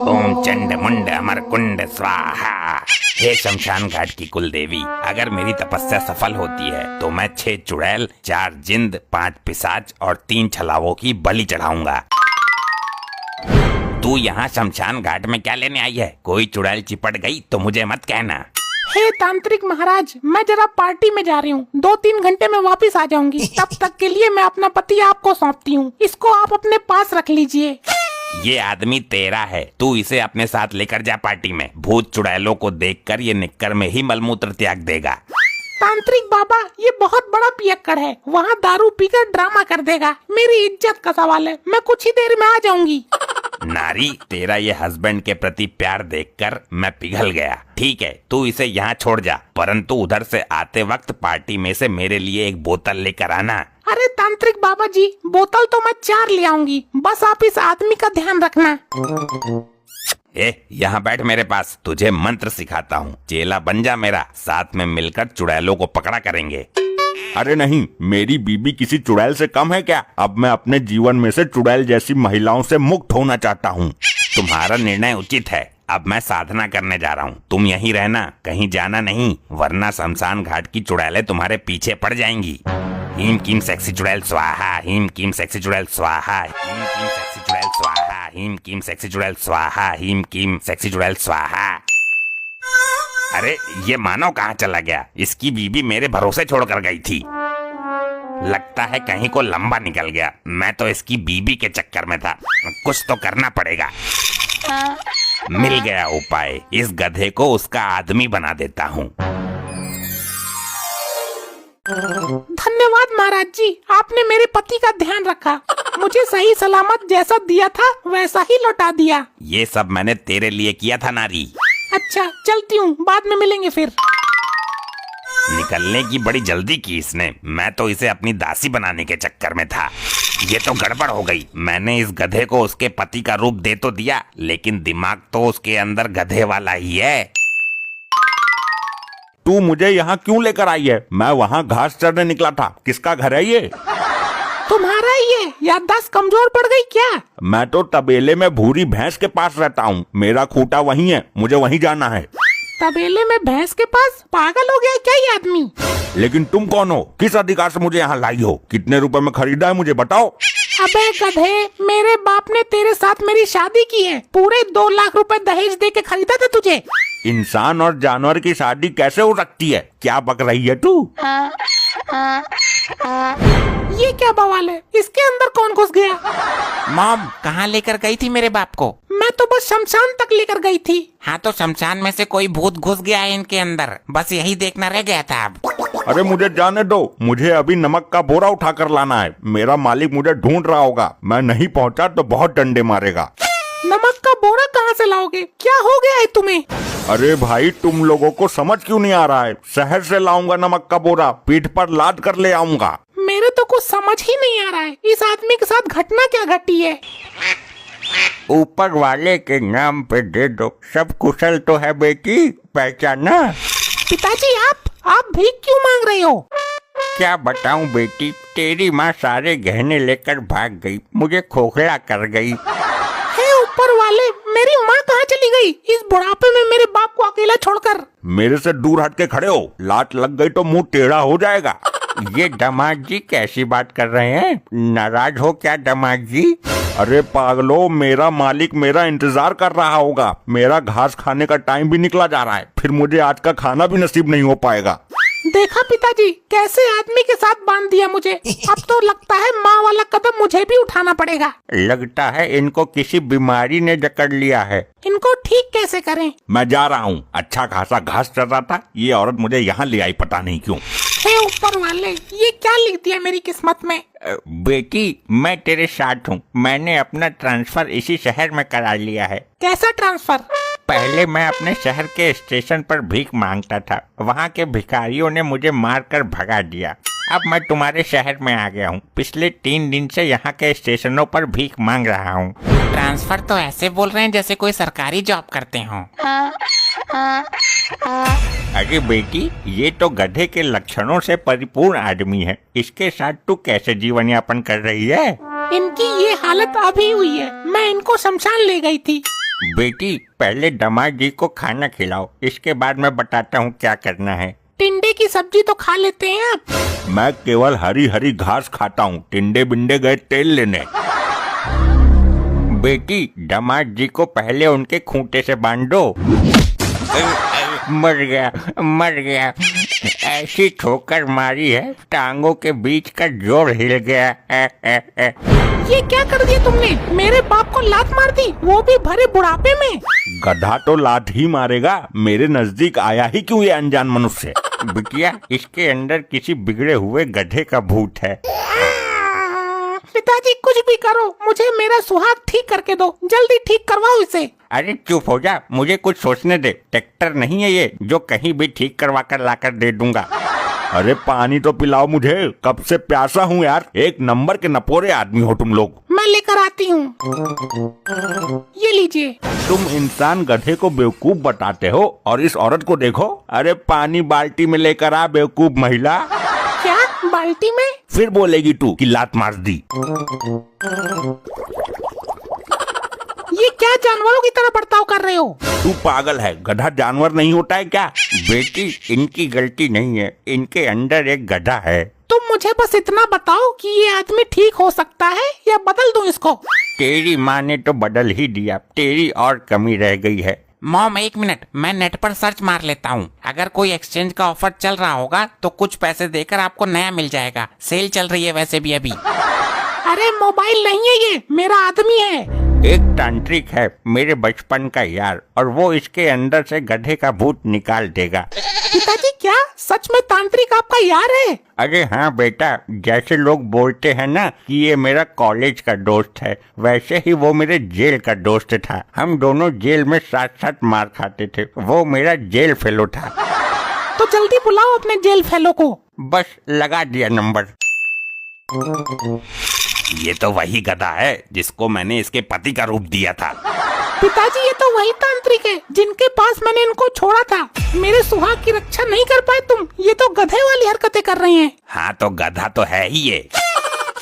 ओम चंड मुंड अमर कुंड स्वाहा। हे शमशान घाट की कुल देवी, अगर मेरी तपस्या सफल होती है तो मैं 6 चुड़ैल, 4 जिंद, 5 पिशाच और 3 छलावों की बलि चढ़ाऊंगा। तू यहाँ शमशान घाट में क्या लेने आई है? कोई चुड़ैल चिपट गई तो मुझे मत कहना। हे तांत्रिक महाराज, मैं जरा पार्टी में जा रही हूँ, 2-3 घंटे में वापस आ जाऊंगी। तब तक के लिए मैं अपना पति आपको सौंपती हूँ, इसको आप अपने पास रख लीजिए। ये आदमी तेरा है, तू इसे अपने साथ लेकर जा पार्टी में। भूत चुड़ैलों को देखकर ये निक्कर में ही मलमूत्र त्याग देगा। तांत्रिक बाबा, ये बहुत बड़ा पियक्कड़ है, वहाँ दारू पीकर ड्रामा कर देगा। मेरी इज्जत का सवाल है, मैं कुछ ही देर में आ जाऊंगी। नारी, तेरा ये हस्बैंड के प्रति प्यार देखकर मैं पिघल गया। ठीक है, तू इसे यहाँ छोड़ जा, परंतु उधर से आते वक्त पार्टी में से मेरे लिए एक बोतल लेकर आना। अरे तांत्रिक बाबा जी, बोतल तो मैं 4 ले आऊंगी, बस आप इस आदमी का ध्यान रखना। यहाँ बैठ मेरे पास, तुझे मंत्र सिखाता हूँ। चेला बन जा मेरा, साथ में मिलकर चुड़ैलों को पकड़ा करेंगे। अरे नहीं, मेरी बीबी किसी चुड़ैल से कम है क्या? अब मैं अपने जीवन में से चुड़ैल जैसी महिलाओं से मुक्त होना चाहता हूँ। तुम्हारा निर्णय उचित है। अब मैं साधना करने जा रहा हूँ, तुम यहीं रहना, कहीं जाना नहीं, वरना शमशान घाट की चुड़ैलें तुम्हारे पीछे पड़ जाएंगी। हीम कीम सेक्सी चुड़ैल स्वाहा, हीम कीम सेक्सी चुड़ैल स्वाहा, हीम कीम सेक्सी चुड़ैल स्वाहा, हीम कीम सेक्सी चुड़ैल स्वाहा, हीम कीम सेक्सी चुड़ैल स्वाहा। अरे ये मानव कहाँ चला गया? इसकी बीबी मेरे भरोसे छोड़कर गई थी। लगता है कहीं को लंबा निकल गया। मैं तो इसकी बीबी के चक्कर में था, कुछ तो करना पड़ेगा। मिल गया उपाय, इस गधे को उसका आदमी बना देता हूँ। धन्यवाद महाराज जी, आपने मेरे पति का ध्यान रखा, मुझे सही सलामत जैसा दिया था वैसा ही लौटा दिया। ये सब मैंने तेरे लिए किया था नारी। अच्छा, चलती हूँ, बाद में मिलेंगे फिर। निकलने की बड़ी जल्दी की इसने, मैं तो इसे अपनी दासी बनाने के चक्कर में था। ये तो गड़बड़ हो गई। मैंने इस गधे को उसके पति का रूप दे तो दिया, लेकिन दिमाग तो उसके अंदर गधे वाला ही है। तू मुझे यहाँ क्यों लेकर आई है? मैं वहाँ घास चरने निकला था। किसका घर है ये? तुम्हारा ही है, याददाश्त कमजोर पड़ गई क्या? मैं तो तबेले में भूरी भैंस के पास रहता हूँ, मेरा खूंटा वहीं है, मुझे वहीं जाना है। तबेले में भैंस के पास? पागल हो गया क्या ये आदमी? लेकिन तुम कौन हो? किस अधिकार से मुझे यहाँ लाई हो? कितने रुपए में खरीदा है मुझे बताओ। अबे गधे, मेरे बाप ने तेरे साथ मेरी शादी की है, पूरे 2 लाख रुपए दहेज दे के खरीदा था तुझे। इंसान और जानवर की शादी कैसे हो सकती है? क्या बक रही है तू? ये क्या बवाल है? इसके अंदर कौन घुस गया? मॉम, कहाँ लेकर गई थी मेरे बाप को? मैं तो बस शमशान तक लेकर गई थी। हाँ, तो शमशान में से कोई भूत घुस गया है इनके अंदर, बस यही देखना रह गया था। अब अरे मुझे जाने दो, मुझे अभी नमक का बोरा उठा कर लाना है। मेरा मालिक मुझे ढूंढ रहा होगा, मैं नहीं पहुंचा तो बहुत डंडे मारेगा। नमक का बोरा कहाँ से लाओगे? क्या हो गया है तुम्हें? अरे भाई, तुम लोगों को समझ क्यों नहीं आ रहा है? शहर से लाऊंगा नमक का बोरा, पीठ पर लाद कर ले आऊंगा। मेरे तो कुछ समझ ही नहीं आ रहा है, इस आदमी के साथ घटना क्या घटी है? ऊपर वाले के नाम पे दे दो, सब कुशल तो है बेटी, पहचाना? पिताजी, आप भीख क्यों मांग रहे हो? क्या बताऊं बेटी, तेरी माँ सारे गहने लेकर भाग गई, मुझे खोखला कर गई। हे ऊपर वाले, मेरी माँ कहाँ चली गई इस बुढ़ापे में मेरे बाप को अकेला छोड़कर? मेरे से दूर हट के खड़े हो, लात लग गई तो मुंह टेढ़ा हो जाएगा। ये दामाद जी कैसी बात कर रहे हैं? नाराज हो क्या दामाद जी? अरे पागलो, मेरा मालिक मेरा इंतजार कर रहा होगा। मेरा घास खाने का टाइम भी निकला जा रहा है, फिर मुझे आज का खाना भी नसीब नहीं हो पाएगा। देखा पिताजी, कैसे आदमी के साथ बांध दिया मुझे। अब तो लगता है माँ वाला कदम मुझे भी उठाना पड़ेगा। लगता है इनको किसी बीमारी ने जकड़ लिया है। इनको ठीक कैसे करें? मैं जा रहा हूँ, अच्छा खासा घास चर रहा था, ये औरत मुझे यहाँ ले आई, पता नहीं क्यों। हे ऊपर वाले, ये क्या लिख दिया मेरी किस्मत में? बेटी, मैं तेरे साथ हूँ, मैंने अपना ट्रांसफर इसी शहर में करा लिया है। कैसा ट्रांसफर? पहले मैं अपने शहर के स्टेशन पर भीख मांगता था, वहाँ के भिखारियों ने मुझे मारकर भगा दिया। अब मैं तुम्हारे शहर में आ गया हूँ, पिछले 3 दिन से यहाँ के स्टेशनों पर भीख मांग रहा हूँ। ट्रांसफर तो ऐसे बोल रहे हैं जैसे कोई सरकारी जॉब करते हो। अरे बेटी, ये तो गधे के लक्षणों से परिपूर्ण आदमी है, इसके साथ तू कैसे जीवन यापन कर रही है? इनकी ये हालत अभी हुई है, मैं इनको शमशान ले गई थी। बेटी पहले दामाद जी को खाना खिलाओ, इसके बाद मैं बताता हूँ क्या करना है। टिंडे की सब्जी तो खा लेते हैं आप। मैं केवल हरी हरी घास खाता हूँ, टिंडे बिंडे गए तेल लेने। बेटी दामाद जी को पहले उनके खूंटे से बांध दो। मर गया। ऐसी ठोकर मारी है, टांगों के बीच का जोड़ हिल गया। ये क्या कर दिया तुमने? मेरे बाप को लात मार दी, वो भी भरे बुढ़ापे में। गधा तो लात ही मारेगा, मेरे नजदीक आया ही क्यों ये अनजान मनुष्य? बिटिया इसके अंदर किसी बिगड़े हुए गधे का भूत है। पिताजी कुछ भी करो, मुझे मेरा सुहाग ठीक करके दो, जल्दी ठीक करवाओ इसे। अरे चुप हो जा, मुझे कुछ सोचने दे। ट्रैक्टर नहीं है ये जो कहीं भी ठीक करवा कर लाकर दे दूंगा। अरे पानी तो पिलाओ मुझे, कब से प्यासा हूँ यार। एक नंबर के नपोरे आदमी हो तुम लोग। मैं लेकर आती हूँ, ये लीजिए। तुम इंसान गधे को बेवकूफ बताते हो और इस औरत को देखो। अरे पानी बाल्टी में लेकर आ बेवकूफ महिला। क्या बाल्टी में? फिर बोलेगी तू कि लात मार दी। ये क्या जानवरों की तरह बर्ताव कर रहे हो? तू पागल है, गधा जानवर नहीं होता है क्या? बेटी इनकी गलती नहीं है, इनके अंदर एक गधा है। तुम मुझे बस इतना बताओ कि ये आदमी ठीक हो सकता है या बदल दूं इसको? तेरी माँ ने तो बदल ही दिया, तेरी और कमी रह गई है। मॉम एक मिनट, मैं नेट पर सर्च मार लेता हूँ। अगर कोई एक्सचेंज का ऑफर चल रहा होगा तो कुछ पैसे देकर आपको नया मिल जाएगा। सेल चल रही है वैसे भी अभी। अरे मोबाइल नहीं है ये, मेरा आदमी है। एक तांत्रिक है मेरे बचपन का यार, और वो इसके अंदर से गधे का भूत निकाल देगा। पिताजी क्या सच में तांत्रिक आपका यार है? अरे हाँ बेटा, जैसे लोग बोलते हैं ना कि ये मेरा कॉलेज का दोस्त है, वैसे ही वो मेरे जेल का दोस्त था। हम दोनों जेल में साथ साथ मार खाते थे। वो मेरा जेल फेलो था। तो जल्दी बुलाओ अपने जेल फेलो को। बस लगा दिया नंबर। ये तो वही गधा है जिसको मैंने इसके पति का रूप दिया था। पिताजी ये तो वही तांत्रिक है जिनके पास मैंने इनको छोड़ा था। मेरे सुहाग की रक्षा नहीं कर पाए तुम, ये तो गधे वाली हरकतें कर रहे हैं। हाँ तो गधा तो है ही ये।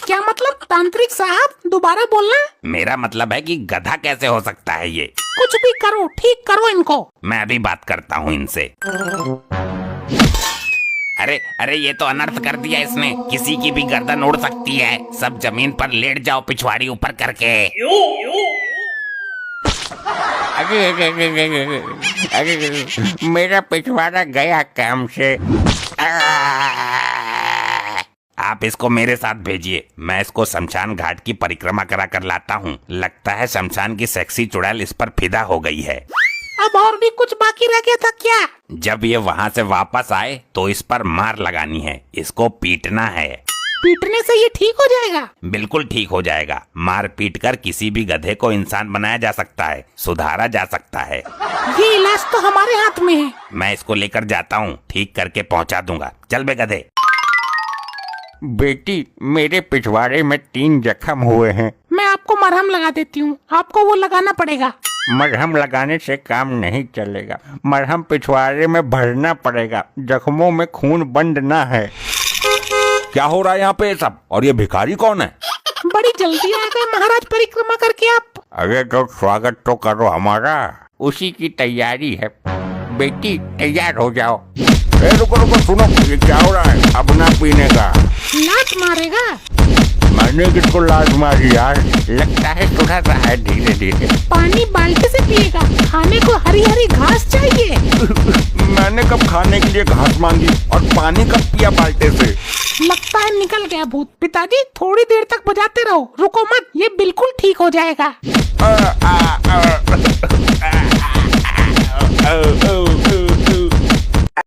क्या मतलब तांत्रिक साहब, दोबारा बोलना। मेरा मतलब है कि गधा कैसे हो सकता है ये। कुछ भी करो, ठीक करो इनको। मैं अभी बात करता हूँ इनसे। अरे ये तो अनर्थ कर दिया इसने। किसी की भी गर्दन उड़ सकती है। सब जमीन पर लेट जाओ पिछवाड़ी ऊपर करके। अरे मेरा पिछवाड़ा गया काम से। आप इसको मेरे साथ भेजिए, मैं इसको शमशान घाट की परिक्रमा करा कर लाता हूँ। लगता है शमशान की सेक्सी चुड़ैल इस पर फिदा हो गई है। अब और भी कुछ बाकी रह गया था क्या? जब ये वहाँ से वापस आए तो इस पर मार लगानी है, इसको पीटना है। पीटने से ये ठीक हो जाएगा? बिल्कुल ठीक हो जाएगा। मार पीट कर किसी भी गधे को इंसान बनाया जा सकता है, सुधारा जा सकता है। ये इलाज तो हमारे हाथ में है। मैं इसको लेकर जाता हूँ, ठीक करके पहुँचा दूंगा। चल बे गधे। बेटी मेरे पिछवाड़े में 3 जख्म हुए हैं। मैं आपको मरहम लगा देती हूँ, आपको वो लगाना पड़ेगा। मरहम लगाने से काम नहीं चलेगा, मरहम पिछवाड़े में भरना पड़ेगा। जख्मों में खून बंद ना है। क्या हो रहा है यहाँ पे सब? और ये भिखारी कौन है? बड़ी जल्दी आ गए महाराज परिक्रमा करके आप। अरे तो स्वागत तो करो हमारा, उसी की तैयारी है। बेटी तैयार हो जाओ। रुको सुनो, ये क्या हो रहा है? अब ना पीने का। लात मारेगा? मैंने किसको लात मारी यार? लगता है सुधर रहा है धीरे धीरे। पानी बाल्टी से पिएगा, खाने को हरी हरी घास चाहिए। मैंने कब खाने के लिए घास मांगी और पानी कब पिया बाल्टे से? लगता है निकल गया भूत। पिताजी थोड़ी देर तक बजाते रहो, रुको मत, ये बिल्कुल ठीक हो जाएगा।